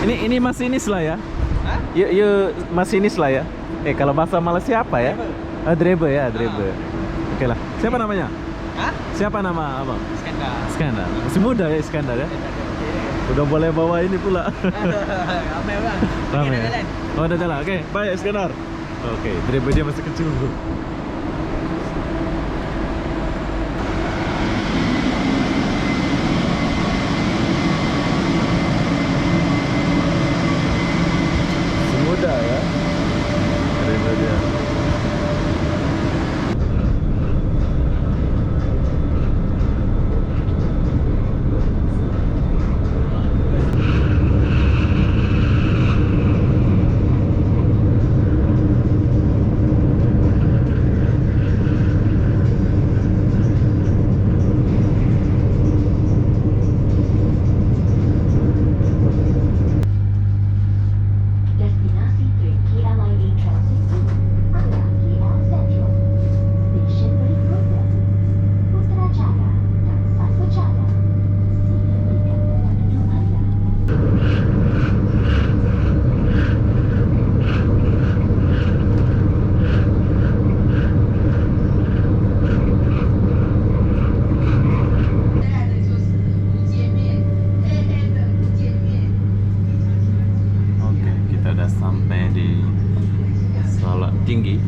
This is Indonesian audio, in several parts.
Ini masinis lah ya. Hah? Yuk masinis lah ya. Kalau bahasa Malaysia apa ya? Driver ya, driver. Oke lah. Siapa namanya? Hah? Siapa nama abang? Iskandar. Iskandar. Masih muda ya Iskandar ya. Udah boleh bawa ini pula. Ramai orang. Ramai. Okey, dah Ya? jalan. Oh, udah jalan. Oke, baik Iskandar. Oke, driver dia masih kecil bro. Semudah ya. Driver dia. Destinasi train KLIA Transit 2 adalah KL Central. Stesen berikutnya Putrajaya dan Satwajaya. Silakan duduk anda. Oke, kita udah sampai di Salak Tinggi.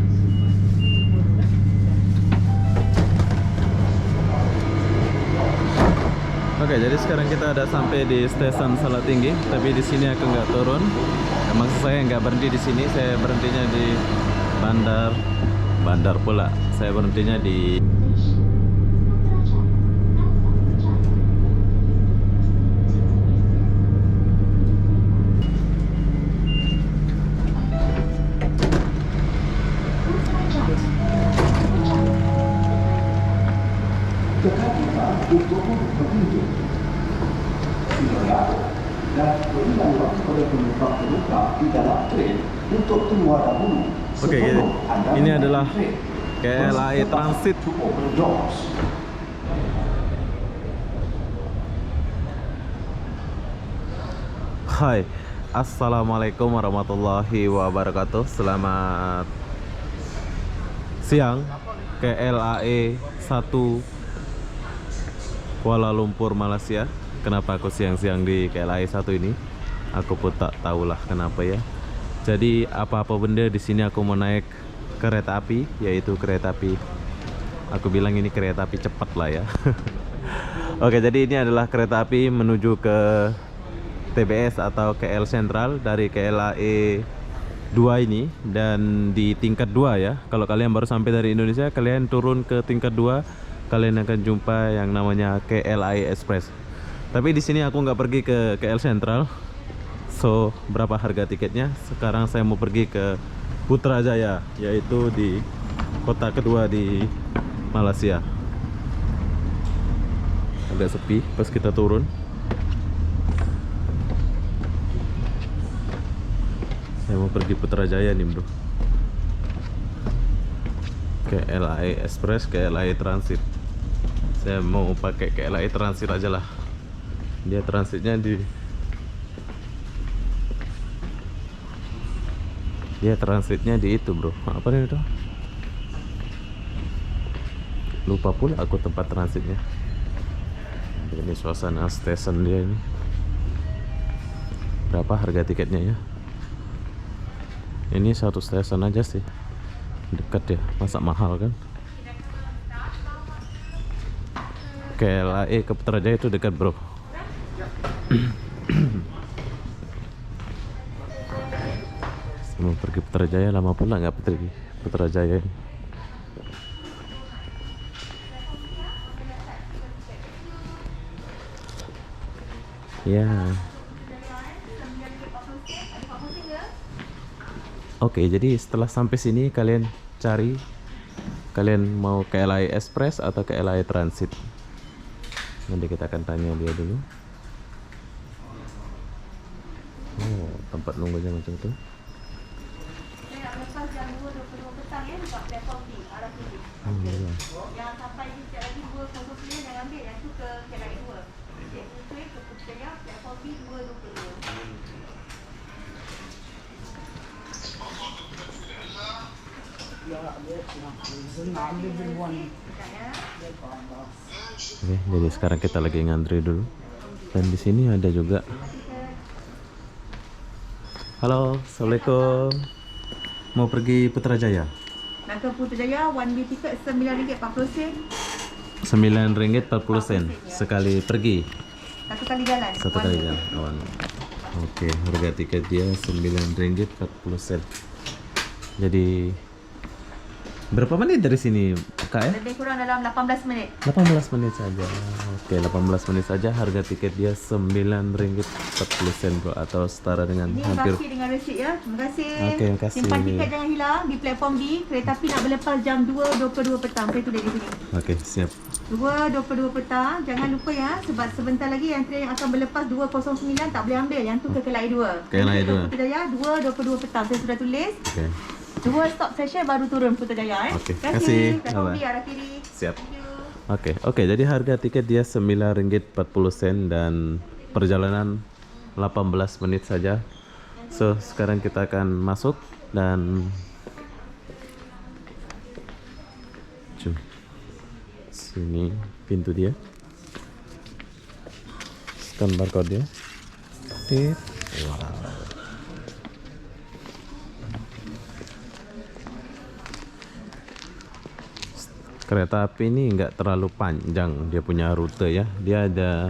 Oke, jadi sekarang kita udah sampai di stasiun Salak Tinggi, tapi di sini aku nggak turun. Maksud saya nggak berhenti di sini, saya berhentinya di bandar pula. Saya berhentinya di Kekantikan untuk petunjuk silakan dan berikan waktu kepada penumpang-penumpang di dalam tren untuk keluar dahulu. Oke, sebelum anda ini menaiki adalah tren. KLIA Transit. To open doors. Hai, assalamualaikum warahmatullahi wabarakatuh. Selamat siang. KLIA 1 Kuala Lumpur, Malaysia. Kenapa aku siang-siang di KLIA 1 ini? Aku pun tak tahulah kenapa ya. Jadi apa-apa benda di sini aku mau naik kereta api, yaitu kereta api. Aku bilang ini kereta api cepat lah ya. Oke, jadi ini adalah kereta api menuju ke TBS atau KL Sentral dari KLIA 2 ini, dan di tingkat 2 ya. Kalau kalian baru sampai dari Indonesia, kalian turun ke tingkat 2, kalian akan jumpa yang namanya KLIA Express. Tapi di sini aku nggak pergi ke KL Sentral. So, berapa harga tiketnya? Sekarang saya mau pergi ke Putrajaya, yaitu di kota kedua di Malaysia. Agak sepi pas kita turun. Saya mau pergi Putrajaya nih bro. KLIA Express, KLIA Transit. Saya mau pakai KLIA Transit aja lah. Dia transitnya di itu bro. Apa nih itu? Lupa pula aku tempat transitnya. Ini suasana stasiun dia ini. Berapa harga tiketnya ya? Ini satu stasiun aja sih, dekat ya, masa mahal kan? KLIA ke Putrajaya itu dekat bro. Mau pergi Putrajaya, lama pula nggak pergi Putrajaya ini. Ya. Oke, jadi setelah sampai sini kalian cari, kalian mau KLIA Express atau KLIA Transit. Nanti kita akan tanya dia dulu. Oh, tempat nunggunya macam itu. Lepas jam 2.25 petang ya, buka platform B arah sini. Iya. Yang sampai di sekejap lagi 2.09 jangan ambil, yang tu ke KLIA 2. Cikgu tu ke Putrajaya, platform B 2.22. Oke, jadi sekarang kita lagi ngantri dulu. Dan di sini ada juga. Halo, assalamualaikum. Mau pergi Putrajaya? Nak ke Putrajaya, one way tiket RM9.40. RM9.40 sekali pergi. Satu kali jalan. Satu One kali way. jalan. Awan. Oke, harga tiket dia RM9.40. Jadi berapa menit dari sini, Kak ya? Lebih kurang dalam 18 minit. 18 menit saja. Oke, 18 menit saja. Harga tiket dia RM9.40 bro, atau setara dengan Ini hampir. baki dengan resit ya. Terima kasih. Okey, terima kasih. Simpan tiket jangan hilang di platform D. Kereta api nak berlepas jam 2.22 petang. Saya tulis di sini. Oke, siap. 2.22 petang. Jangan lupa ya. Sebab sebentar lagi yang train yang akan berlepas 2.09 tak boleh ambil. Yang tu ke Kelai 2. Kelai 2. Putrajaya 2.22 petang. Saya sudah tulis. Oke. 2 stop session baru turun Putrajaya. Okey, Terima kasih. kasih. Platform D Bye-bye. arah kiri. Siap. Thank you. Oke, jadi harga tiket dia RM9.40 dan perjalanan 18 menit saja. So, sekarang kita akan masuk dan Jom. Sini pintu dia. Scan barcode dia. Tit. Wow. Kereta api ini nggak terlalu panjang dia punya rute ya. Dia ada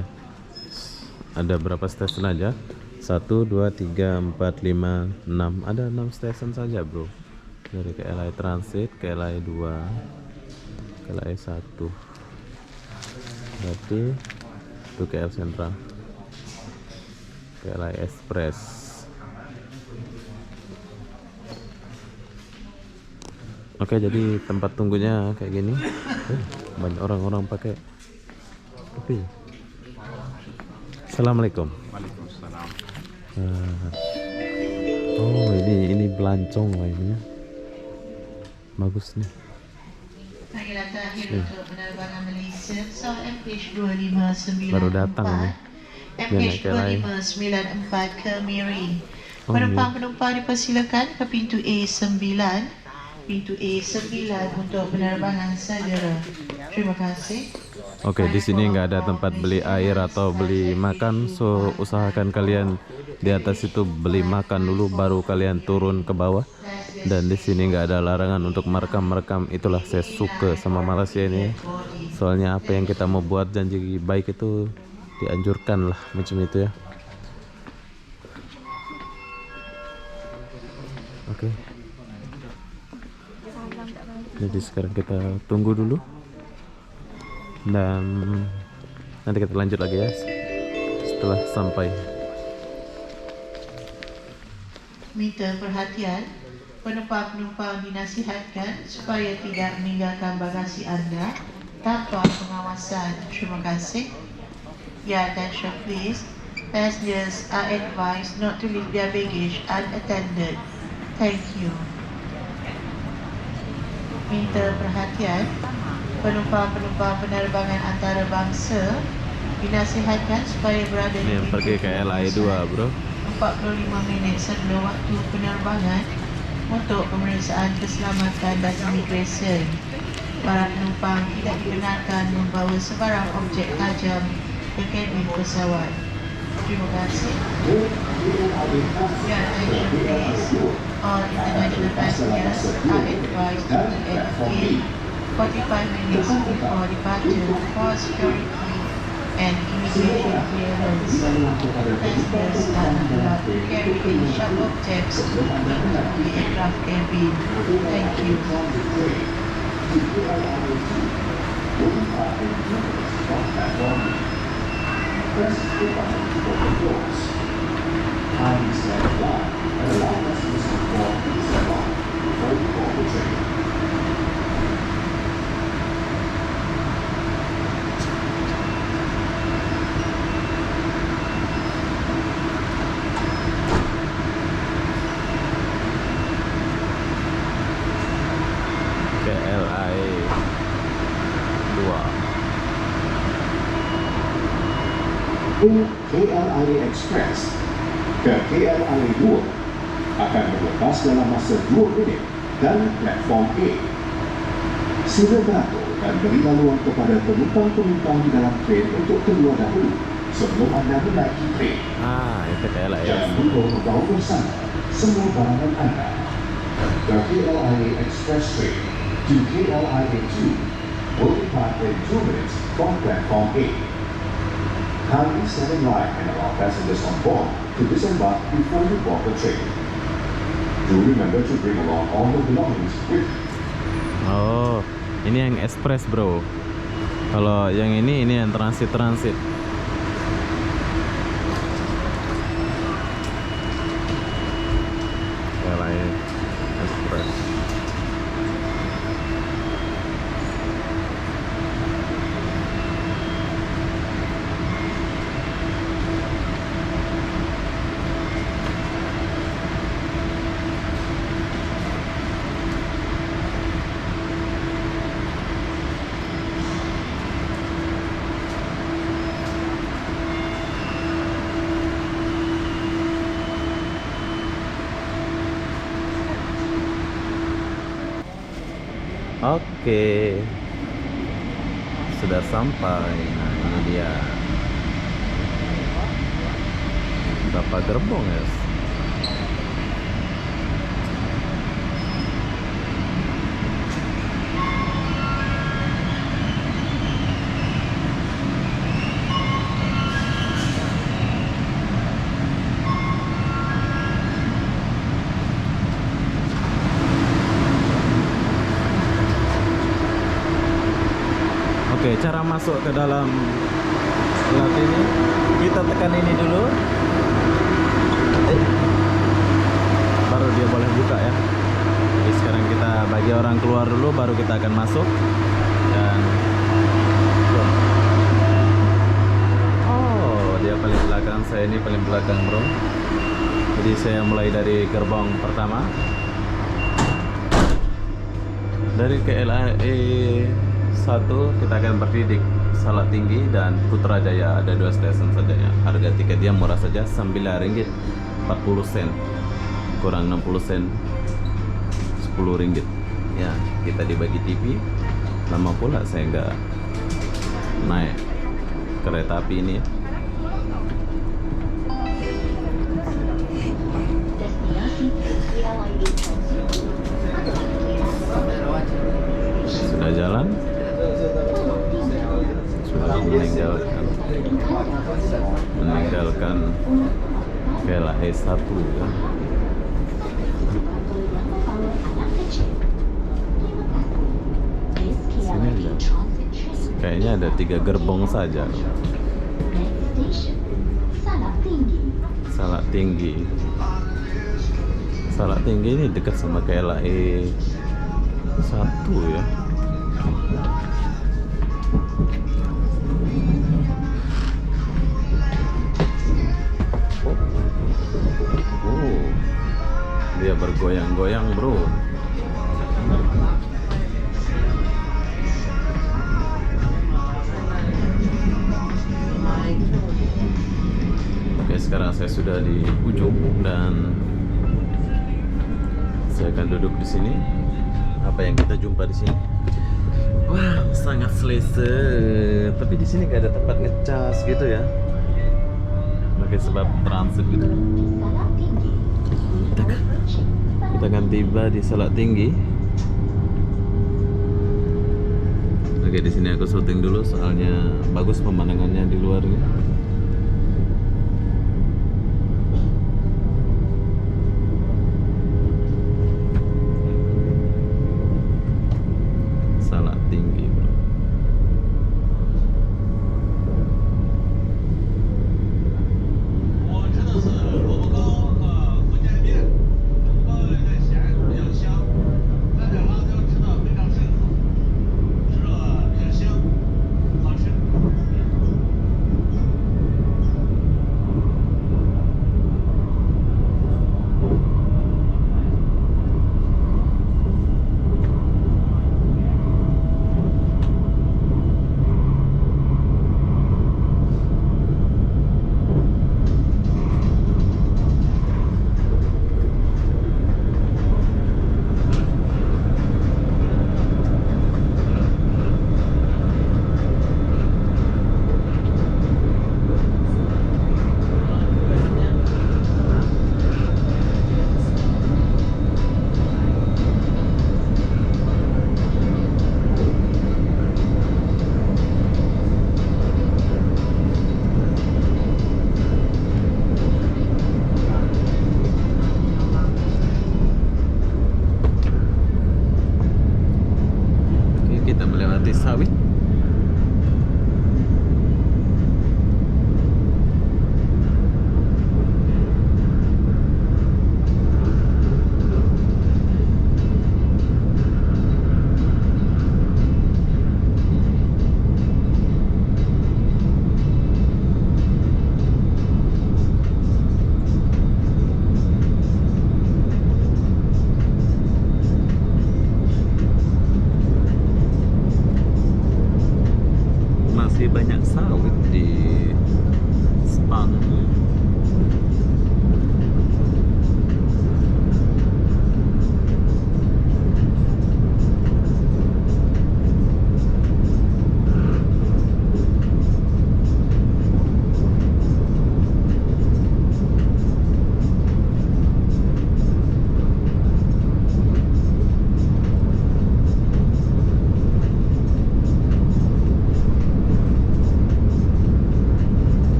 berapa stesen aja? 1, 2, 3, 4, 5, 6. Ada 6 stesen saja bro. Dari KLI Transit, KLI 2, KLI 1. Berarti itu KL Sentral, KLI Express. Oke, jadi tempat tunggunya kayak gini. Banyak orang-orang pakai topi. Assalamualaikum. Waalaikumsalam. Oh, ini belancong lah ini ya. Bagus nih. Panggilan terakhir untuk penerbangan Malaysia pesawat MH259 Baru datang nih. MH259 ke Miri. Penumpang-penumpang dipersilakan ke pintu A9. Pintu A9 untuk penerbangan segera. Terima kasih. Oke, di sini nggak ada tempat beli air atau beli makan, so usahakan kalian di atas itu beli makan dulu, baru kalian turun ke bawah. Dan di sini nggak ada larangan untuk merekam. Itulah saya suka sama Malaysia ini. Soalnya apa yang kita mau buat janji baik itu dianjurkan lah, macam itu ya. Oke. Jadi sekarang kita tunggu dulu. Dan nanti kita lanjut lagi ya setelah sampai. Minta perhatian, penumpang-penumpang dinasihatkan supaya tidak meninggalkan bagasi anda tanpa pengawasan. Terima kasih. Your attention please. Passengers are advised not to leave their baggage unattended. Thank you. Minta perhatian, penumpang-penumpang penerbangan antarabangsa dinasihatkan supaya berada Ini yang pergi ke LI 2 bro. 45 minit sebelum waktu penerbangan untuk pemeriksaan keselamatan dan imigresen. Para penumpang tidak dibenarkan membawa sebarang objek tajam ke kabin pesawat. Terima kasih. Your attention please. All international passengers are advised to be at gate 45 minutes before departure for security and immigration clearance. Passengers are not allowed to carry any sharp objects into the aircraft cabin. Thank you. Press the button to open doors. Kindly stand in line and allow passengers to board and step on before you board the train. KLI 2. KLI Express ke KLI 2 akan berlepas dalam masa 2 minit dari platform A. Sila beratur dan berilah ruang kepada penumpang-penumpang di dalam tren untuk keluar dahulu sebelum anda menaiki tren. Itu kayak lah ya. Jangan lupa membawa bersama semua barangan anda. The KLIA Express train to KLIA 2 will depart in 2 minutes from platform A. Kindly stand in line and allow passengers on board to disembark before you board the train. Do remember to bring along all the belongings with you. Oh, ini yang express bro. Kalau yang ini yang transit. KLIA Express. Oke, sudah sampai. Nah, ini dia. Berapa gerbong ya? Oke, cara masuk ke dalam plat ini, kita tekan ini dulu, baru dia boleh buka ya. Jadi sekarang kita bagi orang keluar dulu, baru kita akan masuk. Dan oh, dia paling belakang, saya ini paling belakang bro. Jadi saya mulai dari gerbong pertama, dari KLIA 1 kita akan berdidik Salak Tinggi dan Putrajaya, ada 2 stesen saja ya. Harga tiketnya murah saja, Rp9.40, kurang 60 sen, Rp10 ya. Kita dibagi TV. Lama pula saya nggak naik kereta api ini ya. Sudah jalan, sudah meninggalkan KLIA 1 ya. Sini ada, kayaknya ada 3 gerbong saja. Salak Tinggi. Salak Tinggi ini dekat sama KLIA 1 ya. Dia bergoyang-goyang bro. Oke, sekarang saya sudah di ujung dan saya akan duduk di sini. Apa yang kita jumpa di sini? Wah, sangat selesa. Tapi di sini gak ada tempat ngecas gitu ya. Mungkin sebab transit gitu. Kita akan tiba di Salak Tinggi. Oke, di sini aku syuting dulu soalnya bagus pemandangannya di luarnya. Salak Tinggi, bro.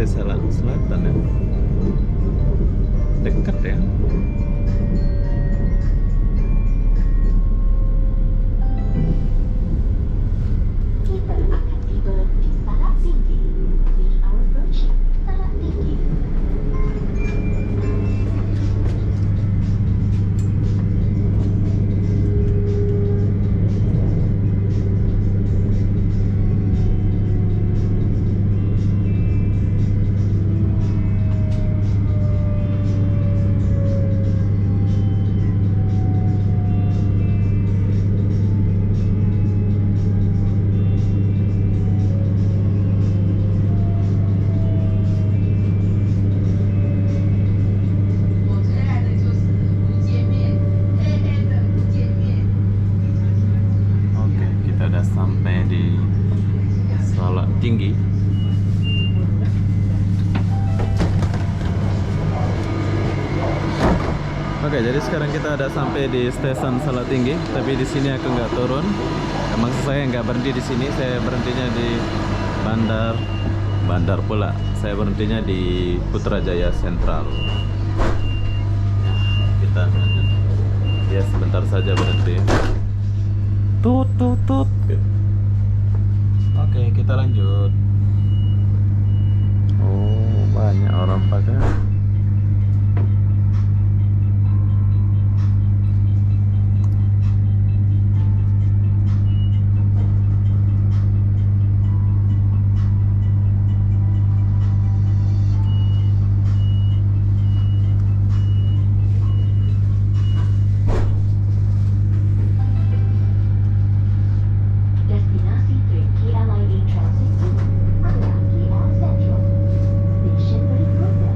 Selatan ya. Dekat ya. Kita akan tiba di Salak Tinggi. We are approaching Salak Tinggi. Oke, kita udah sampai di Salak Tinggi. Oke, jadi sekarang kita udah sampai di stasiun Salak Tinggi, tapi di sini aku nggak turun. Emang saya nggak berhenti di sini, saya berhentinya di bandar pula. Saya berhentinya di Putrajaya Sentral. Kita ya sebentar saja berhenti. Tut. Oke, kita lanjut. Oh, banyak orang pakai. Destinasi train KLIA Transit 2 adalah KL Central. Stesen berikutnya,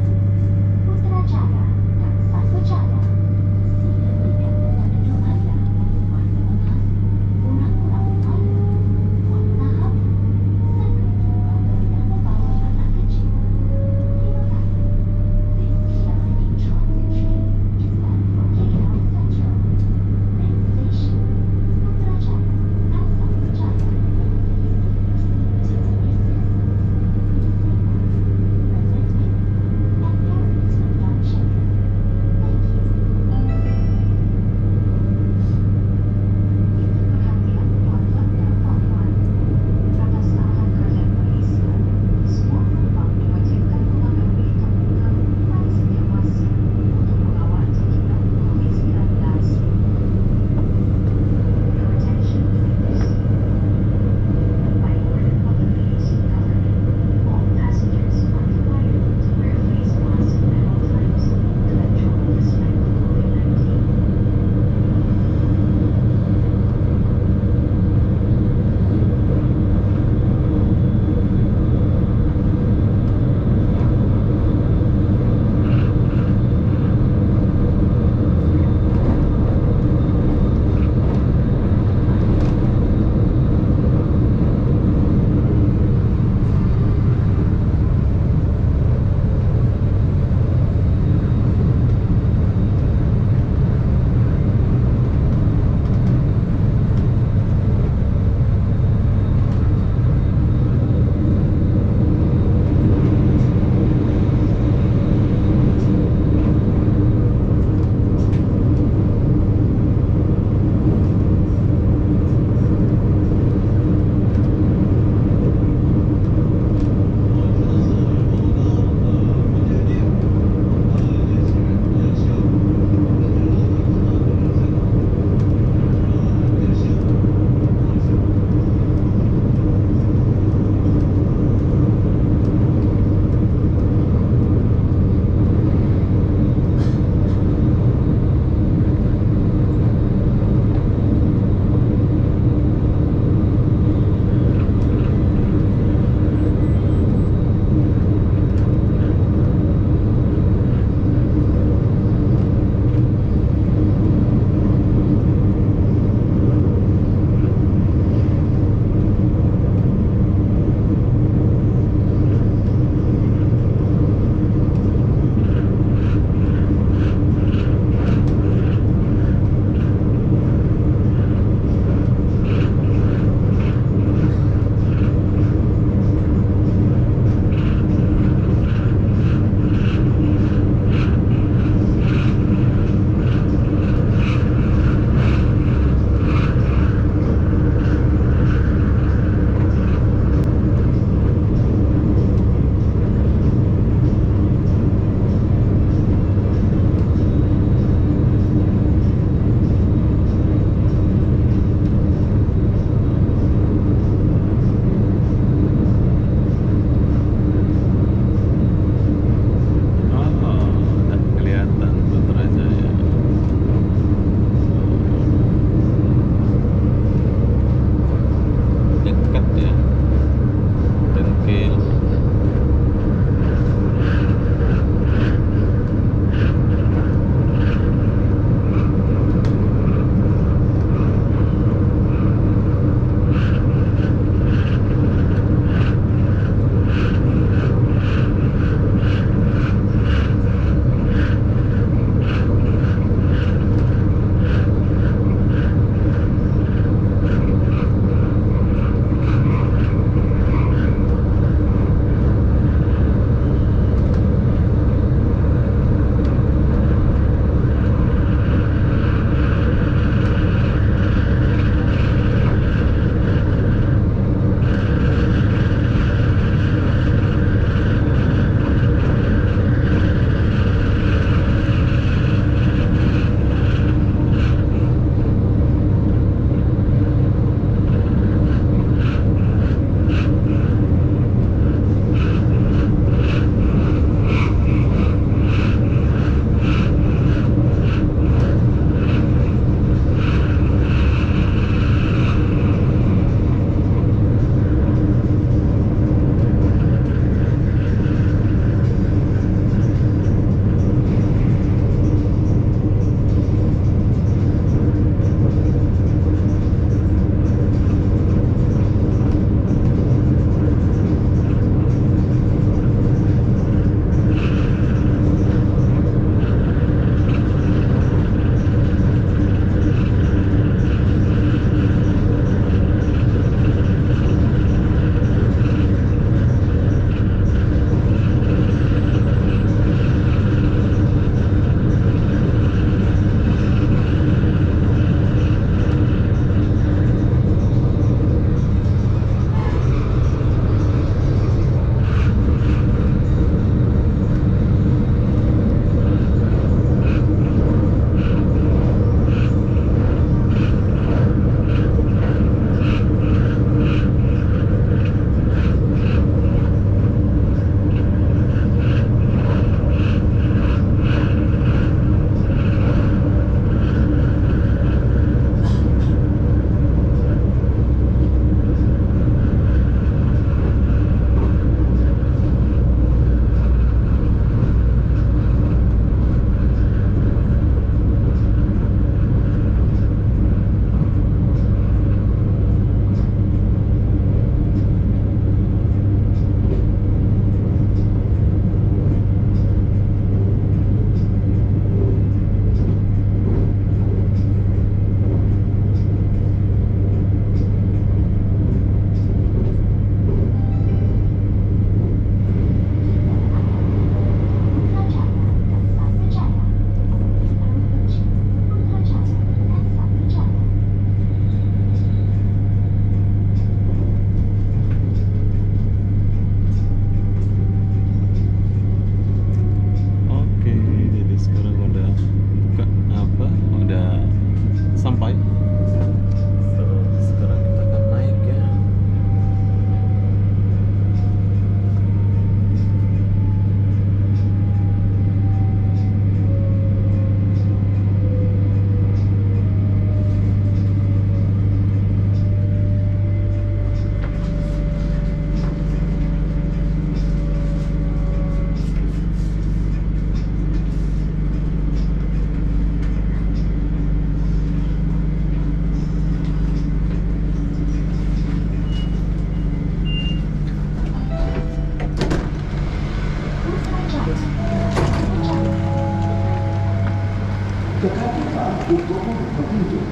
untuk petunjuk.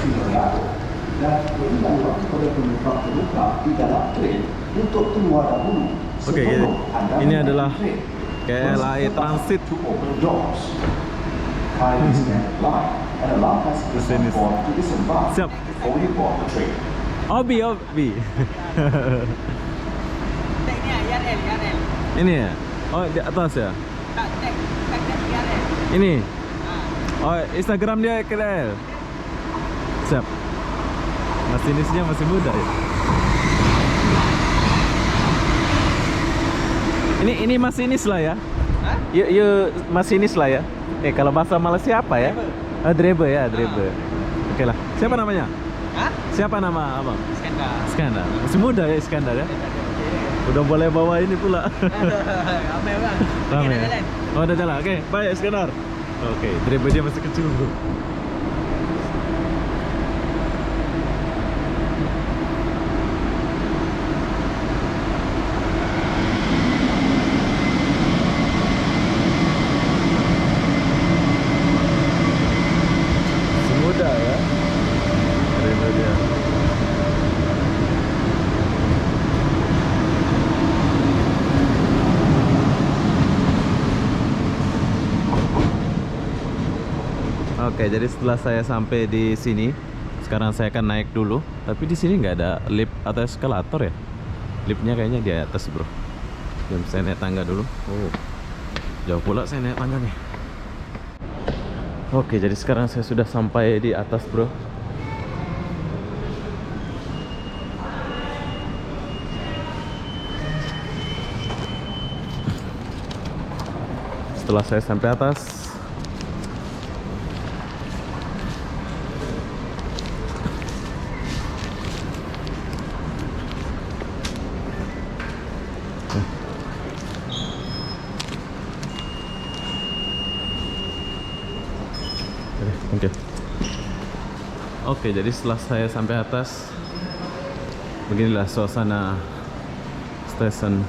Silakan dan berikan waktu pada penumpang di dalam tren untuk keluar dahulu. Oke, sebelum Anda ini menaiki adalah tren. KLIA Transit. To open doors. Kindly stand in line and allow passengers on board to disembark Siap. before you board the train. Obi. Tek ni IRL, IRL. Ini ya? Oh, di atas ya? Tak tek IRL. Ini? Oh, Instagram dia KL. Siap. Masinisnya masih muda ya? Ini masinis lah ya? Hah? Yuk masinis lah ya? Kalau bahasa Malaysia apa ya? Driver ya, driver. Oke lah. Siapa namanya? Hah? Siapa nama abang? Iskandar. Iskandar. Masih muda ya Iskandar ya? Udah boleh bawa ini pula. Ramai orang. Ramai Okey, dah ya? jalan. Oh, udah jalan. Oke, baik Iskandar. Oke, driver dia masih kecil bro. Muda ya driver dia. Oke, jadi setelah saya sampai di sini, sekarang saya akan naik dulu. Tapi di sini nggak ada lift atau eskalator ya. Liftnya kayaknya di atas bro. Dan saya naik tangga dulu. Oh, jauh pula saya naik tangga nih. Oke, jadi sekarang saya sudah sampai di atas bro. Setelah saya sampai atas, Oke, jadi setelah saya sampai atas, beginilah suasana stasiun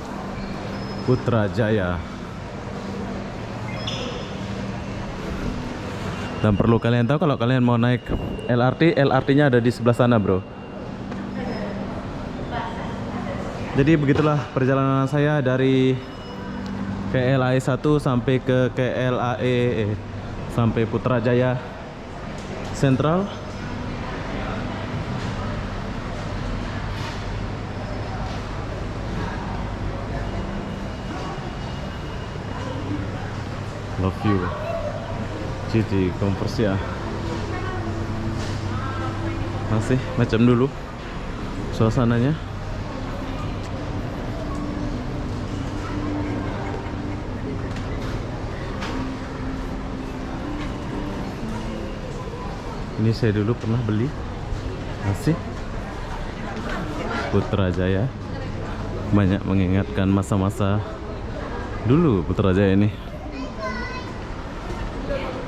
Putrajaya. Dan perlu kalian tahu, kalau kalian mau naik LRT-nya ada di sebelah sana bro. Jadi begitulah perjalanan saya dari KLIA 1 sampai ke KLIA sampai Putrajaya Sentral. Love you GT Kompersia. Masih macam dulu suasananya. Ini saya dulu pernah beli masih Putrajaya. Banyak mengingatkan masa-masa dulu Putrajaya ini.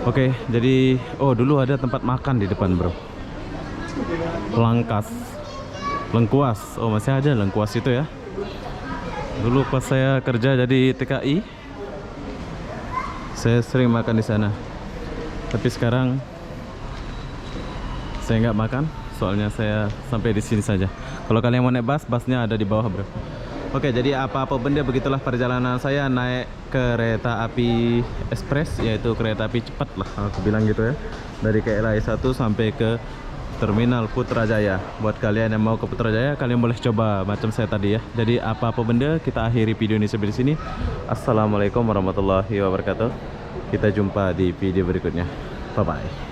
Oke, jadi dulu ada tempat makan di depan bro. Lengkuas. Oh, masih ada Lengkuas itu ya. Dulu pas saya kerja jadi TKI, saya sering makan di sana. Tapi sekarang saya nggak makan, soalnya saya sampai di sini saja. Kalau kalian mau naik busnya ada di bawah bro. Oke, jadi apa-apa benda begitulah perjalanan saya naik kereta api ekspres, yaitu kereta api cepat lah aku bilang gitu ya. Dari KLIA 1 sampai ke Terminal Putrajaya. Buat kalian yang mau ke Putrajaya, kalian boleh coba macam saya tadi ya. Jadi apa-apa benda, kita akhiri video ini sampai di sini. Assalamualaikum warahmatullahi wabarakatuh. Kita jumpa di video berikutnya. Bye bye.